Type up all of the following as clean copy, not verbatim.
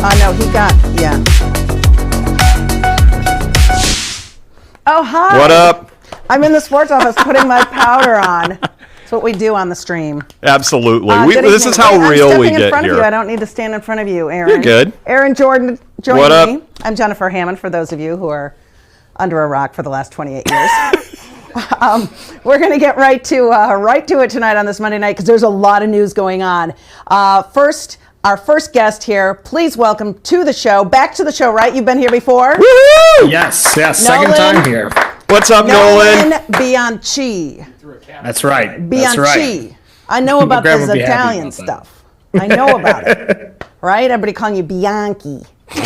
No, he got, yeah. Oh, hi. What up? I'm in the sports office putting my powder on. That's what we do on the stream. Absolutely. evening. This is how real we I'm stepping in get front here. of you. I don't need to stand in front of you, Aaron. You're good. Aaron Jordan joining What up? me. I'm Jennifer Hammond, for those of you who are under a rock for the last 28 years. We're going to get right to it tonight on this Monday night because there's a lot of news going on. First, our first guest here, please welcome to the show, back to the show, right? You've been here before? Woo-hoo! Yes, second time here. What's up, Nolan? Bianchi. That's right. Bianchi. That's right. I know about Grandma this would be happy Italian about that. stuff. I know about it. Right? Everybody calling you Bianchi.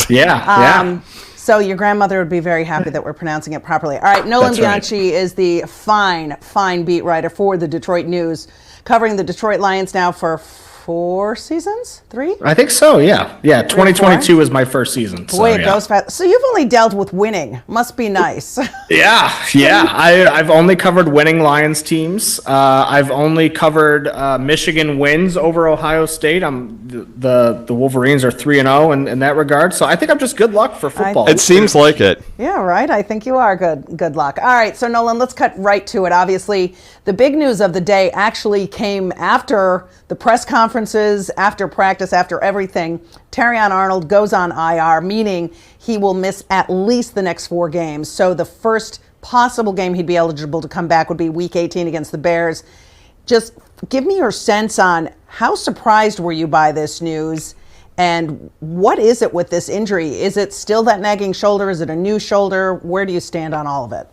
Yeah. So your grandmother would be very happy that we're pronouncing it properly. All right, Nolan That's right. Bianchi is the fine beat writer for the Detroit News, covering the Detroit Lions now for 4 seasons? 3? I think so. Yeah. 2022 was my first season. So, Boy, it goes fast. So you've only dealt with winning. Must be nice. Yeah. I've only covered winning Lions teams. I've only covered Michigan wins over Ohio State. The Wolverines are 3-0 in that regard. So I think I'm just good luck for football. It seems like it. Yeah, right. I think you are good luck. All right, so Nolan, let's cut right to it. Obviously, the big news of the day actually came after the press conferences, after practice, after everything. Terrion Arnold goes on IR, meaning he will miss at least the next 4 games. So the first possible game he'd be eligible to come back would be Week 18 against the Bears. Just give me your sense on how surprised were you by this news, and what is it with this injury? Is it still that nagging shoulder? Is it a new shoulder? Where do you stand on all of it?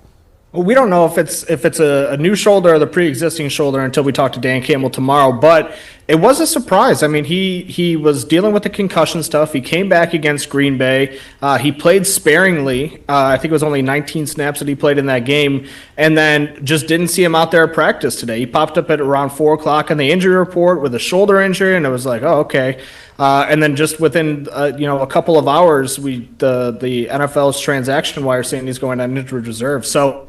Well, we don't know if it's a new shoulder or the pre-existing shoulder until we talk to Dan Campbell tomorrow, but it was a surprise. I mean, he was dealing with the concussion stuff. He came back against Green Bay. He played sparingly. I think it was only 19 snaps that he played in that game, and then just didn't see him out there at practice today. He popped up at around 4 o'clock in the injury report with a shoulder injury, and it was like, oh, okay. And then just within a couple of hours, the NFL's transaction wire saying he's going on injured reserve. So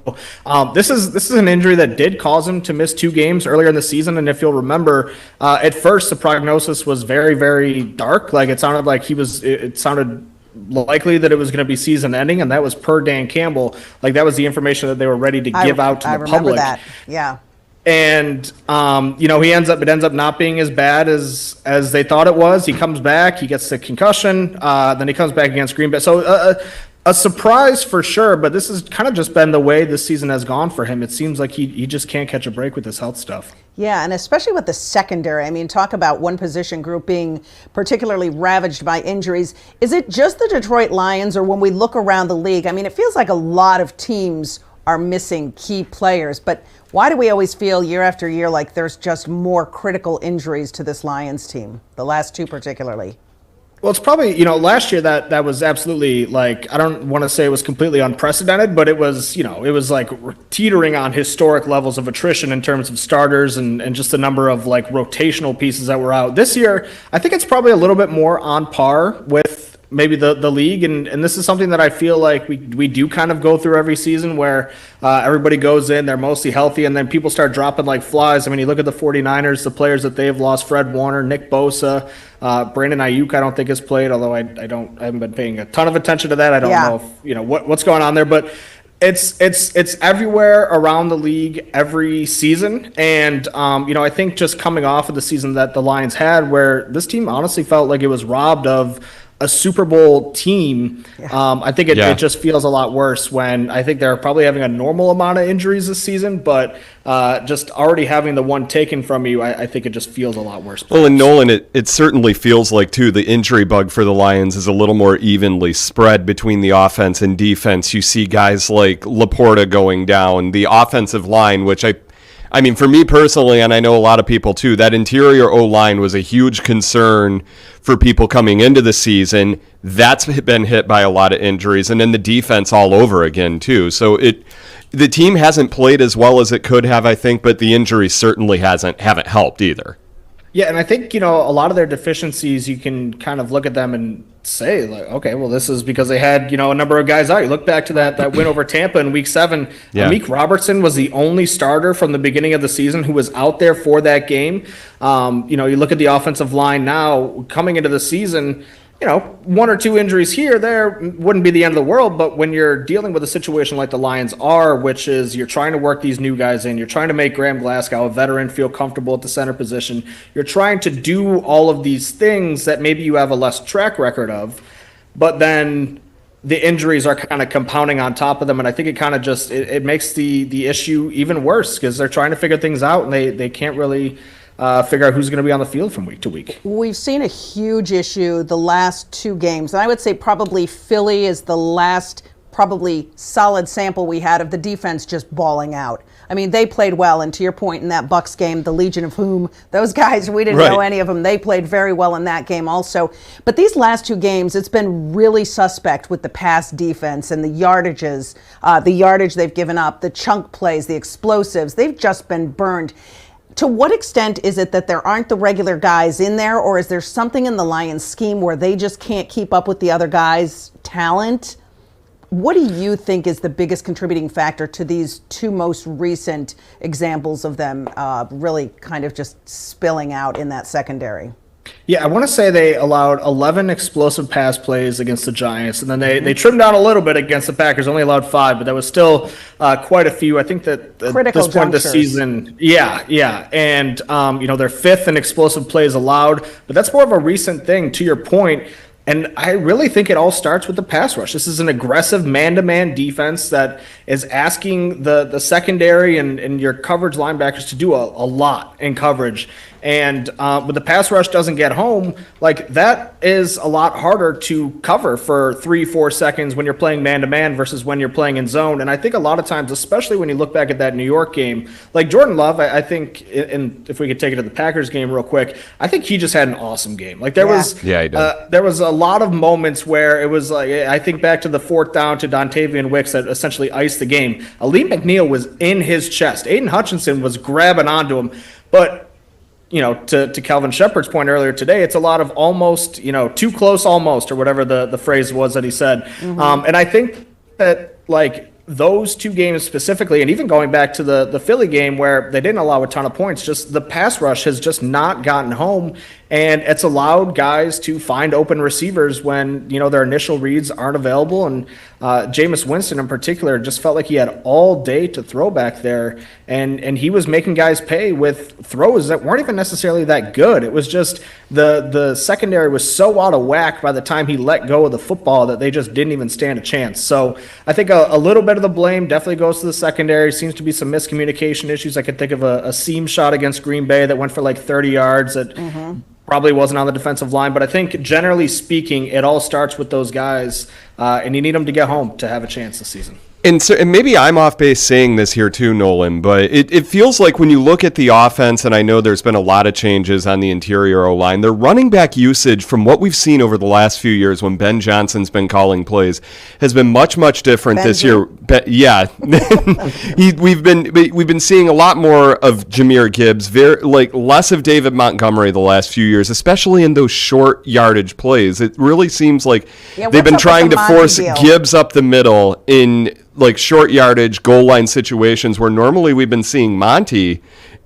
this is an injury that did cause him to miss 2 games earlier in the season. And if you'll remember, at first the prognosis was very, very dark. Like it sounded like it sounded likely that it was going to be season ending, and that was per Dan Campbell. Like that was the information that they were ready to give out to the public. I remember that. Yeah. And it ends up not being as bad as they thought it was. He comes back, he gets the concussion, then he comes back against Green Bay. So a surprise for sure, but this has kind of just been the way this season has gone for him. It seems like he just can't catch a break with his health stuff. Yeah, and especially with the secondary. I mean, talk about one position group being particularly ravaged by injuries. Is it just the Detroit Lions, or when we look around the league? I mean, it feels like a lot of teams are missing key players, but why do we always feel year after year like there's just more critical injuries to this Lions team, the last 2 particularly? Well, it's probably, last year that was absolutely, like, I don't want to say it was completely unprecedented, but it was like teetering on historic levels of attrition in terms of starters and just the number of like rotational pieces that were out. This year, I think it's probably a little bit more on par with maybe the league, and this is something that I feel like we do kind of go through every season where everybody goes in, they're mostly healthy, and then people start dropping like flies. I mean, you look at the 49ers, the players that they've lost: Fred Warner, Nick Bosa, Brandon Ayuk I don't think has played, although I haven't been paying a ton of attention to that. I don't know if, what's going on there, but it's everywhere around the league every season. And I think just coming off of the season that the Lions had, where this team honestly felt like it was robbed of a Super Bowl team. I think it just feels a lot worse when I think they're probably having a normal amount of injuries this season, but just already having the one taken from you, I think it just feels a lot worse. Well, and Nolan, it certainly feels like, too, the injury bug for the Lions is a little more evenly spread between the offense and defense. You see guys like Laporta going down, the offensive line, which I mean, for me personally, and I know a lot of people too, that interior O-line was a huge concern for people coming into the season. That's been hit by a lot of injuries, and then the defense all over again too. So the team hasn't played as well as it could have, I think, but the injuries certainly haven't helped either. Yeah, and I think, a lot of their deficiencies, you can kind of look at them and say, like, okay, well, this is because they had, a number of guys out. You look back to that win over Tampa in Week 7. Yeah. Amik Robertson was the only starter from the beginning of the season who was out there for that game. You look at the offensive line now, coming into the season, one or two injuries here, there wouldn't be the end of the world. But when you're dealing with a situation like the Lions are, which is you're trying to work these new guys in, you're trying to make Graham Glasgow, a veteran, feel comfortable at the center position. You're trying to do all of these things that maybe you have a less track record of, but then the injuries are kind of compounding on top of them. And I think it kind of just, it makes the issue even worse because they're trying to figure things out and they can't really figure out who's going to be on the field from week to week. We've seen a huge issue the last two games. And I would say probably Philly is the last probably solid sample we had of the defense just balling out. I mean, they played well. And to your point in that Bucs game, the Legion of Whom, those guys, we didn't know any of them. They played very well in that game also. But these last two games, it's been really suspect with the pass defense and the yardages, the yardage they've given up, the chunk plays, the explosives. They've just been burned. To what extent is it that there aren't the regular guys in there, or is there something in the Lions scheme where they just can't keep up with the other guys' talent? What do you think is the biggest contributing factor to these two most recent examples of them really kind of just spilling out in that secondary? Yeah, I want to say they allowed 11 explosive pass plays against the Giants, and then they trimmed down a little bit against the Packers, only allowed 5, but that was still quite a few. I think that at this point of the season, yeah. And, they're 5th in explosive plays allowed, but that's more of a recent thing, to your point. And I really think it all starts with the pass rush. This is an aggressive man-to-man defense that is asking the secondary and your coverage linebackers to do a lot in coverage. And when the pass rush doesn't get home, like that is a lot harder to cover for 3-4 seconds when you're playing man-to-man versus when you're playing in zone. And I think a lot of times, especially when you look back at that New York game, like Jordan Love, I think, and if we could take it to the Packers game real quick, I think he just had an awesome game. Like there was a lot of moments where it was like, I think back to the 4th down to Dontavian Wicks that essentially iced the game. Ali McNeil was in his chest. Aiden Hutchinson was grabbing onto him, but to Calvin Shepard's point earlier today, it's a lot of almost, too close almost, or whatever the phrase was that he said. Mm-hmm. And I think that, like, those two games specifically, and even going back to the Philly game where they didn't allow a ton of points, just the pass rush has just not gotten home. And it's allowed guys to find open receivers when, their initial reads aren't available. And Jameis Winston in particular just felt like he had all day to throw back there. And he was making guys pay with throws that weren't even necessarily that good. It was just the secondary was so out of whack by the time he let go of the football that they just didn't even stand a chance. So I think a little bit of the blame definitely goes to the secondary. Seems to be some miscommunication issues. I could think of a seam shot against Green Bay that went for like 30 yards that probably wasn't on the defensive line. But I think generally speaking, it all starts with those guys, and you need them to get home to have a chance this season. And maybe I'm off base saying this here too, Nolan, but it feels like when you look at the offense, and I know there's been a lot of changes on the interior O-line, their running back usage from what we've seen over the last few years when Ben Johnson's been calling plays has been much, much different this year. Yeah. We've been seeing a lot more of Jahmyr Gibbs, less of David Montgomery the last few years, especially in those short yardage plays. It really seems like they've been trying to force Gibbs up the middle in like short yardage goal line situations where normally we've been seeing Monty,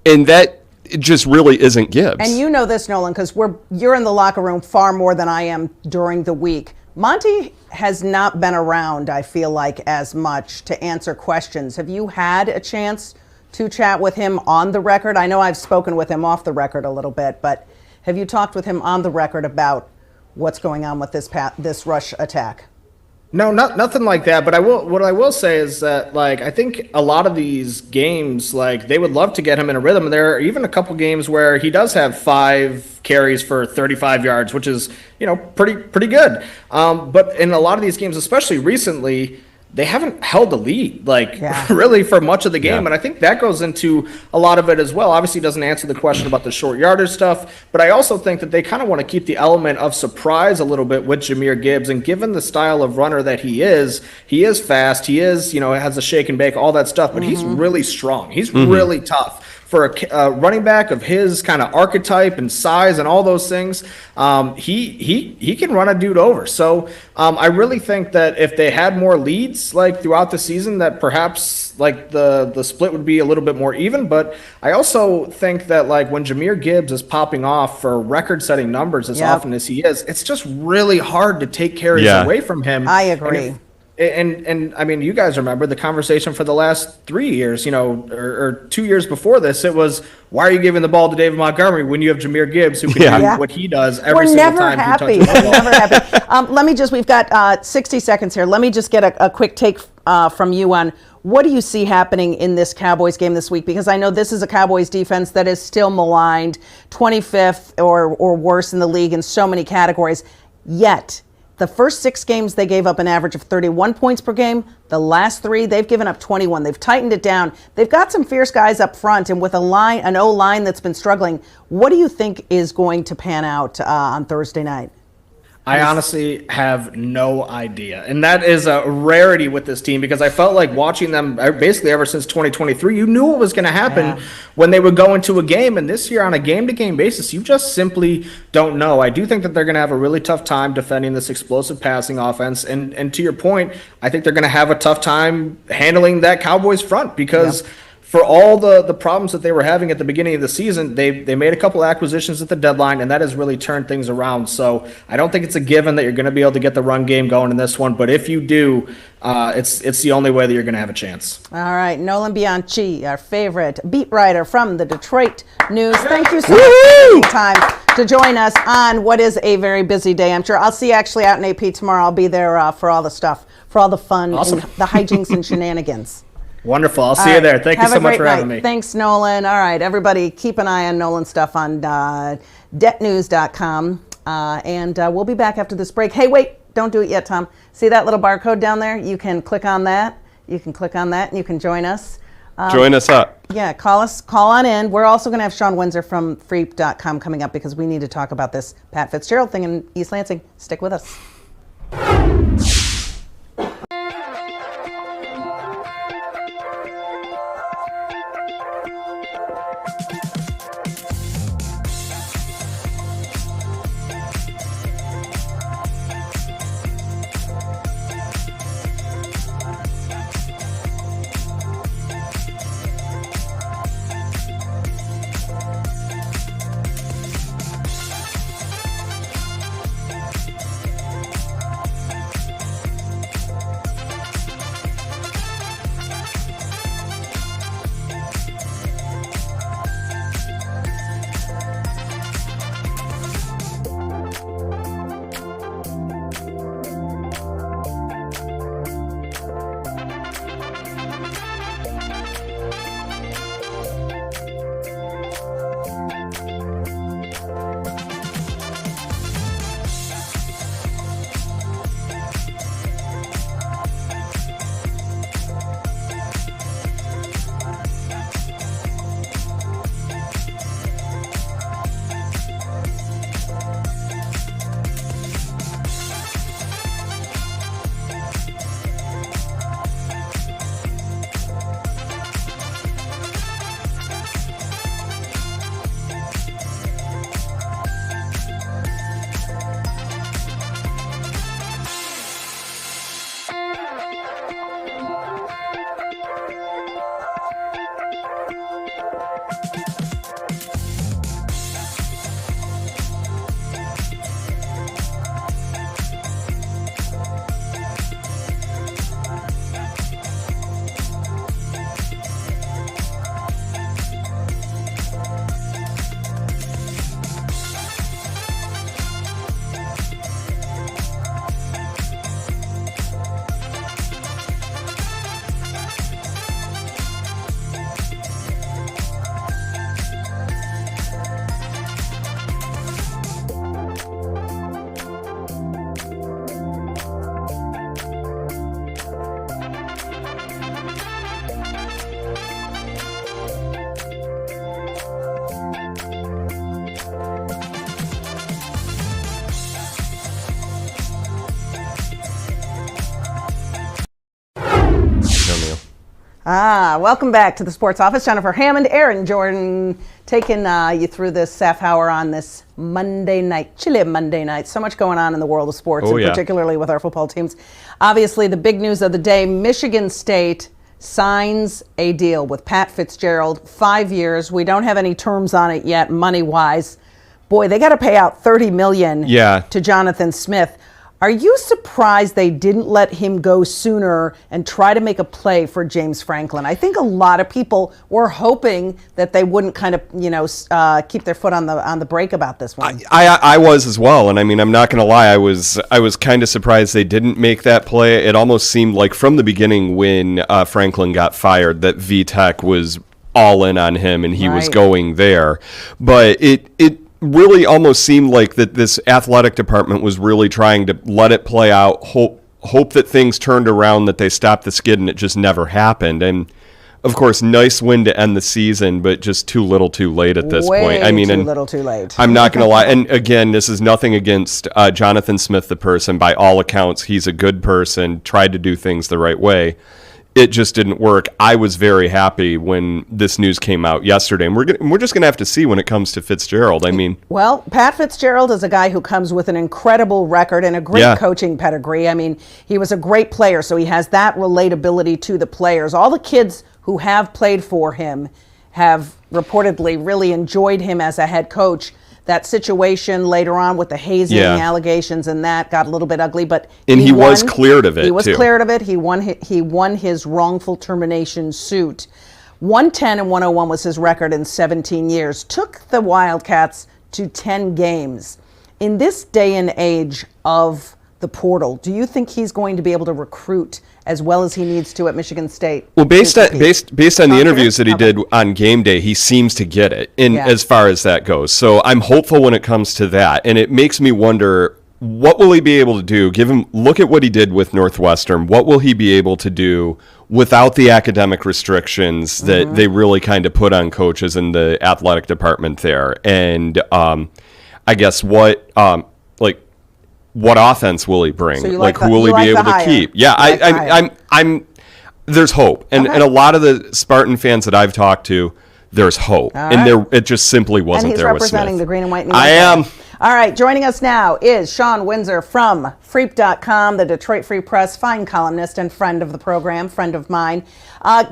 and that just really isn't Gibbs. And you know this, Nolan, because you're in the locker room far more than I am during the week. Monty has not been around, I feel like, as much to answer questions. Have you had a chance to chat with him on the record? I know I've spoken with him off the record a little bit, but have you talked with him on the record about what's going on with this rush attack? No, nothing like that. But what I will say is that, like, I think a lot of these games, like, they would love to get him in a rhythm. And there are even a couple games where he does have 5 carries for 35 yards, which is, pretty good. But in a lot of these games, especially recently, they haven't held a lead, really for much of the game. Yeah. And I think that goes into a lot of it as well. Obviously, it doesn't answer the question about the short yardage stuff, but I also think that they kind of want to keep the element of surprise a little bit with Jahmyr Gibbs. And given the style of runner that he is fast, he is, has a shake and bake, all that stuff, but he's really strong. He's really tough. for a running back of his kind of archetype and size and all those things, he can run a dude over. So I really think that if they had more leads like throughout the season, that perhaps like the split would be a little bit more even. But I also think that like when Jahmyr Gibbs is popping off for record-setting numbers as often as he is, it's just really hard to take carries away from him. I agree. And I mean, you guys remember the conversation for the last 3 years, or 2 years before this. It was, why are you giving the ball to David Montgomery when you have Jahmyr Gibbs who can do what he does every single time he touches the ball? We're never happy. We've got 60 seconds here. Let me just get a quick take from you on what do you see happening in this Cowboys game this week? Because I know this is a Cowboys defense that is still maligned, 25th or worse in the league in so many categories. Yet, the first 6 games, they gave up an average of 31 points per game. The last 3, they've given up 21. They've tightened it down. They've got some fierce guys up front, and with an O-line that's been struggling, what do you think is going to pan out on Thursday night? I honestly have no idea. And that is a rarity with this team because I felt like watching them basically ever since 2023, you knew what was going to happen when they would go into a game. And this year on a game-to-game basis, you just simply don't know. I do think that they're going to have a really tough time defending this explosive passing offense. And to your point, I think they're going to have a tough time handling that Cowboys front because for all the problems that they were having at the beginning of the season, they made a couple acquisitions at the deadline, and that has really turned things around. So I don't think it's a given that you're going to be able to get the run game going in this one. But if you do, it's the only way that you're going to have a chance. All right, Nolan Bianchi, our favorite beat writer from the Detroit News. Thank you so much for taking time to join us on what is a very busy day. I'm sure I'll see you actually out in AP tomorrow. I'll be there for all the stuff, for all the fun, and the hijinks and shenanigans. Wonderful. I'll see you there. Thank you so much for having me. Thanks, Nolan. All right, everybody, keep an eye on Nolan's stuff on debtnews.com. And we'll be back after this break. Hey, wait, don't do it yet, Tom. See that little barcode down there? You can click on that. You can click on that, and you can join us. Join us up. Yeah, call on in. We're also going to have Sean Windsor from Freep.com coming up because we need to talk about this Pat Fitzgerald thing in East Lansing. Stick with us. Welcome back to the Sports Office. Jennifer Hammond, Aaron Jordan, taking you through this half hour on this Monday night, chilly Monday night. So much going on in the world of sports, and particularly with our football teams. Obviously, the big news of the day, Michigan State signs a deal with Pat Fitzgerald, 5 years. We don't have any terms on it yet, money-wise. Boy, they got to pay out $30 million to Jonathan Smith. Are you surprised they didn't let him go sooner and try to make a play for James Franklin? I think a lot of people were hoping that they wouldn't kind of, keep their foot on the brake about this one. I was as well, and I mean, I'm not going to lie, I was kind of surprised they didn't make that play. It almost seemed like from the beginning when Franklin got fired that VTech was all in on him and he was going there, but it really almost seemed like that this athletic department was really trying to let it play out, hope that things turned around, that they stopped the skid, and it just never happened. And of course, nice win to end the season, but just too little too late at this point. I mean, too little too late. I'm not going to lie. And again, this is nothing against Jonathan Smith, the person. By all accounts, he's a good person, tried to do things the right way. It just didn't work. I was very happy when this news came out yesterday, and we're just going to have to see when it comes to Fitzgerald. I mean, well, Pat Fitzgerald is a guy who comes with an incredible record and a great coaching pedigree. I mean, he was a great player, so he has that relatability to the players. All the kids who have played for him have reportedly really enjoyed him as a head coach. That situation later on with the hazing allegations and that got a little bit ugly, but he was cleared of it. He was cleared of it. He won his wrongful termination suit. 110 and 101 was his record in 17 years. Took the Wildcats to 10 games. In this day and age of the portal, do you think he's going to be able to recruit as well as he needs to at Michigan State? Well, based on the interviews that he did on game day, he seems to get it as far as that goes. So I'm hopeful when it comes to that. And it makes me wonder, what will he be able to do? Look at what he did with Northwestern. What will he be able to do without the academic restrictions that they really kind of put on coaches in the athletic department there? And I guess what offense will he bring? So who will he be able to keep? Yeah, I'm. There's hope, and a lot of the Spartan fans that I've talked to, there's hope, and it just simply wasn't there with Smith. And he's representing the green and white. I am. All right, joining us now is Sean Windsor from Freep.com, the Detroit Free Press, fine columnist and friend of the program, friend of mine.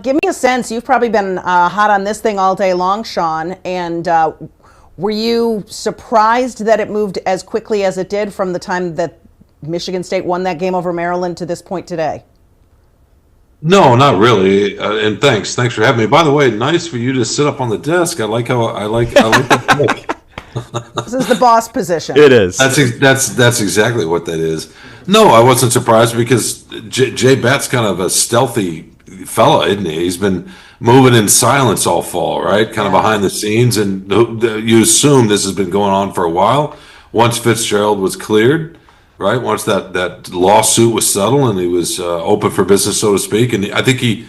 Give me a sense. You've probably been hot on this thing all day long, Sean, and. Were you surprised that it moved as quickly as it did from the time that Michigan State won that game over Maryland to this point today? No, not really. And thanks for having me. By the way, nice for you to sit up on the desk. I like the This is the boss position. It is. That's exactly what that is. No, I wasn't surprised because Jay Batt's kind of a stealthy fella, isn't he? He's been moving in silence all fall, right? Kind of behind the scenes, and you assume this has been going on for a while. Once Fitzgerald was cleared, right? Once that lawsuit was settled and he was open for business, so to speak, and I think he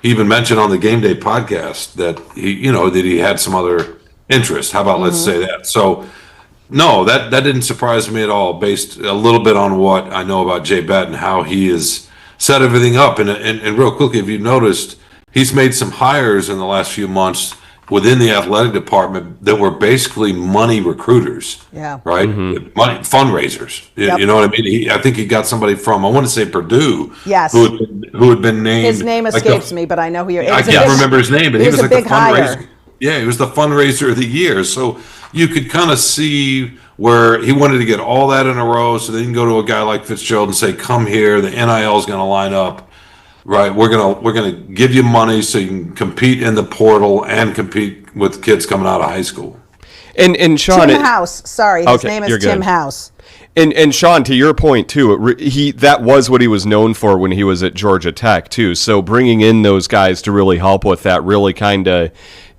even mentioned on the Game Day podcast that he had some other interest. How about let's say that? So, no, that didn't surprise me at all, based a little bit on what I know about Jay Batt and how he has set everything up. And real quickly, if you've noticed, he's made some hires in the last few months within the athletic department that were basically money recruiters. Yeah. Right? Money fundraisers. Yep. You know what I mean? I think he got somebody from, I want to say Purdue. Yes. Who had been named. His name escapes me, but I know who you're. I can't remember his name, but he was like the fundraiser. Hire. Yeah, he was the fundraiser of the year. So you could kind of see where he wanted to get all that in a row, so then you can go to a guy like Fitzgerald and say, come here, the NIL is going to line up. Right, we're gonna give you money so you can compete in the portal and compete with kids coming out of high school. And Sean, Tim House. Sorry, his name is Tim House. And Sean, to your point too, that was what he was known for when he was at Georgia Tech too. So bringing in those guys to really help with that really kind of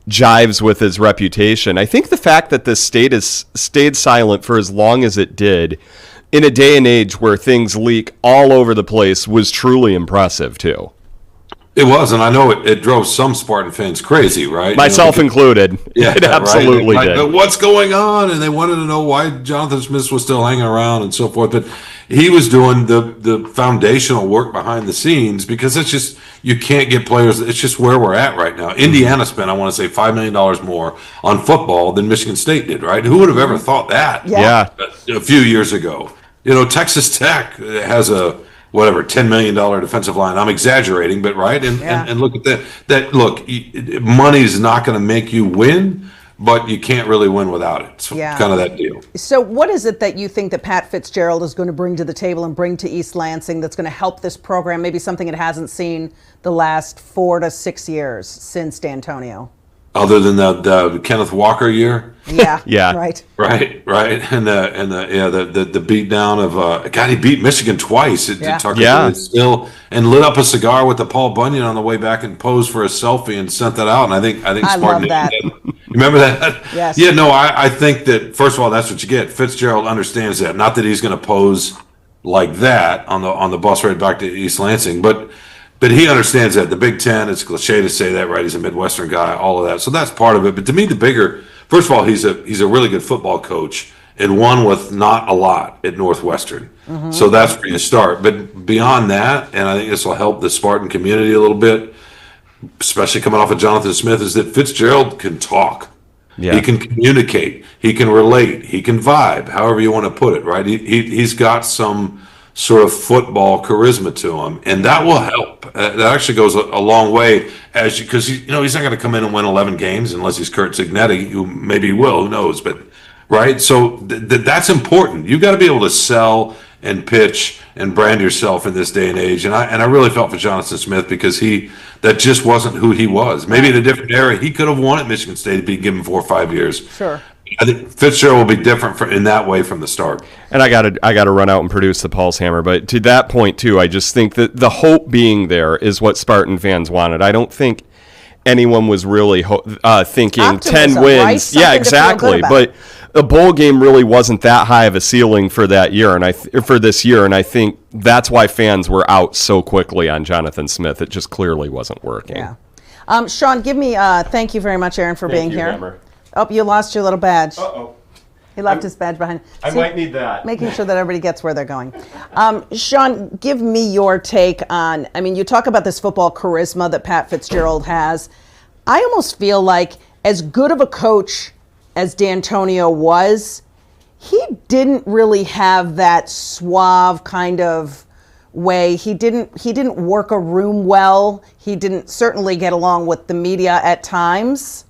jives with his reputation. I think the fact that this state has stayed silent for as long as it did, in a day and age where things leak all over the place, was truly impressive too. It was, and I know it drove some Spartan fans crazy, right? Myself included. Yeah, it absolutely right? did. What's going on? And they wanted to know why Jonathan Smith was still hanging around and so forth. But he was doing the foundational work behind the scenes because it's just, you can't get players. It's just where we're at right now. Indiana spent, I want to say, $5 million more on football than Michigan State did, right? Who would have ever thought that Yeah. a few years ago? Texas Tech has a whatever $10 million defensive line. I'm exaggerating, but right. And look at that. Look, money's not going to make you win, but you can't really win without it. It's kind of that deal. So what is it that you think that Pat Fitzgerald is going to bring to the table and bring to East Lansing that's going to help this program, maybe something it hasn't seen the last 4 to 6 years since D'Antonio? Other than the Kenneth Walker year? Yeah. Yeah. Right. Right. And the beat down of God, he beat Michigan twice at Tucker still, and lit up a cigar with the Paul Bunyan on the way back and posed for a selfie and sent that out. And I think I Spartan love that. You remember that? Yes. Yeah, no, I think that first of all, that's what you get. Fitzgerald understands that. Not that he's going to pose like that on the bus ride back to East Lansing, but he understands that. The Big Ten, it's cliche to say that, right? He's a Midwestern guy, all of that. So that's part of it. But to me, the bigger, first of all, he's a really good football coach and one with not a lot at Northwestern. So that's where you start. But beyond that, and I think this will help the Spartan community a little bit, especially coming off of Jonathan Smith, is that Fitzgerald can talk. Yeah. He can communicate. He can relate. He can vibe, however you want to put it, right? He's got some sort of football charisma to him, and that will help. That actually goes a long way, because he's not going to come in and win 11 games unless he's Kurt Cignetti, who maybe he will, who knows? But right, so that's important. You got to be able to sell and pitch and brand yourself in this day and age. And I really felt for Jonathan Smith because that just wasn't who he was. Maybe in a different era, he could have won at Michigan State if he'd given 4 or 5 years. Sure. I think Fitzgerald will be different in that way from the start. And I gotta run out and produce the Pulse Hammer. But to that point too, I just think that the hope being there is what Spartan fans wanted. I don't think anyone was really thinking Optimism, 10 wins. right? Something Yeah, to feel exactly. good about. But the bowl game really wasn't that high of a ceiling for that year, and for this year. And I think that's why fans were out so quickly on Jonathan Smith. It just clearly wasn't working. Yeah. Sean, give me. Thank you very much, Aaron, for being here. Hammer. Oh, you lost your little badge. Uh-oh. He left his badge behind. I might need that. Making sure that everybody gets where they're going. Sean, give me your take on, you talk about this football charisma that Pat Fitzgerald has. I almost feel like as good of a coach as D'Antonio was, he didn't really have that suave kind of way. He didn't work a room well. He didn't certainly get along with the media at times.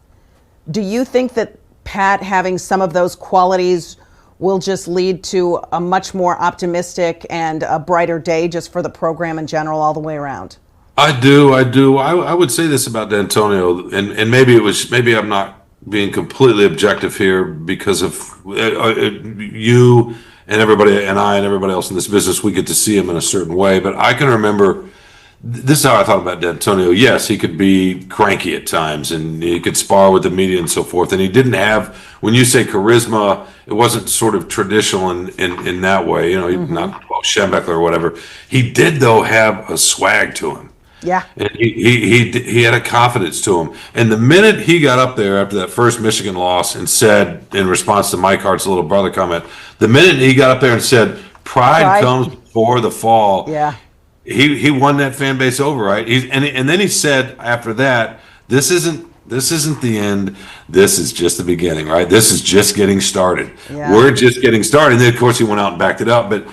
Do you think that Pat having some of those qualities will just lead to a much more optimistic and a brighter day just for the program in general all the way around? I do. I would say this about D'Antonio, and maybe I'm not being completely objective here because of you and everybody and I and everybody else in this business. We get to see him in a certain way, but I can remember. This is how I thought about D'Antonio. Yes, he could be cranky at times, and he could spar with the media and so forth. And he didn't have, when you say charisma, it wasn't sort of traditional in that way. Not Schembechler or whatever. He did, though, have a swag to him. Yeah. And he had a confidence to him. And the minute he got up there after that first Michigan loss and said, in response to Mike Hart's little brother comment, the minute he got up there and said, pride comes before the fall. Yeah. He won that fan base over, right? And then he said after that, this isn't the end. This is just the beginning, right? This is just getting started. Yeah. We're just getting started. And then of course he went out and backed it up. But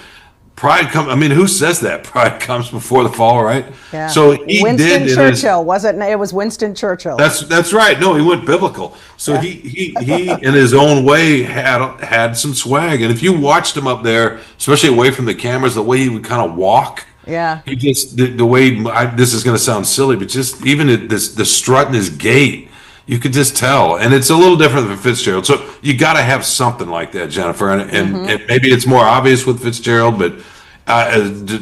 pride comes. Who says that? Pride comes before the fall, right? Yeah. So he Winston did. Churchill wasn't it? It was Winston Churchill. That's right. No, he went biblical. So he in his own way had some swag. And if you watched him up there, especially away from the cameras, the way he would kind of walk. Yeah. He just the way this is going to sound silly, but just even the strut in his gait, you could just tell, and it's a little different than Fitzgerald. So you got to have something like that, Jennifer, and maybe it's more obvious with Fitzgerald, but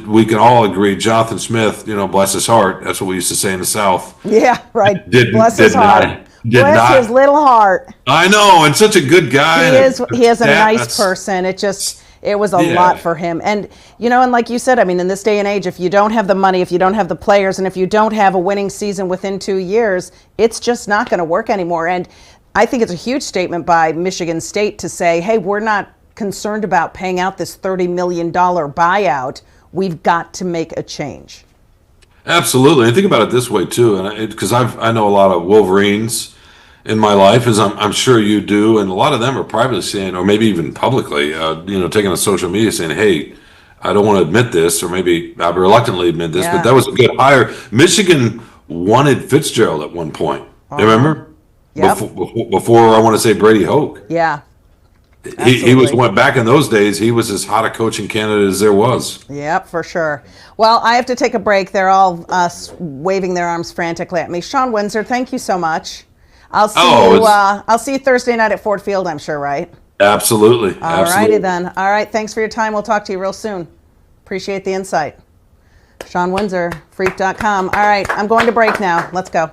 we can all agree, Jonathan Smith, bless his heart. That's what we used to say in the South. Yeah, right. Bless his heart. Bless his little heart. I know, and such a good guy. He is a nice person. It was a lot for him. And, and like you said, in this day and age, if you don't have the money, if you don't have the players, and if you don't have a winning season within 2 years, it's just not going to work anymore. And I think it's a huge statement by Michigan State to say, hey, we're not concerned about paying out this $30 million buyout. We've got to make a change. Absolutely. And think about it this way too, and because I know a lot of Wolverines in my life, as I'm sure you do, and a lot of them are privately saying, or maybe even publicly, taking on social media saying, "Hey, I don't want to admit this," or maybe I reluctantly admit this, Yeah. but that was a good hire. Michigan wanted Fitzgerald at one point. Remember? Yep. Before I want to say Brady Hoke. Yeah. He was Absolutely. back in those days. He was as hot a coaching candidate as there was. Yep, for sure. Well, I have to take a break. They're all waving their arms frantically at me. Sean Windsor, thank you so much. I'll see you. I'll see you Thursday night at Ford Field. I'm sure, right? Absolutely. All righty then. All right. Thanks for your time. We'll talk to you real soon. Appreciate the insight. Sean Windsor, Freep.com. All right. I'm going to break now. Let's go.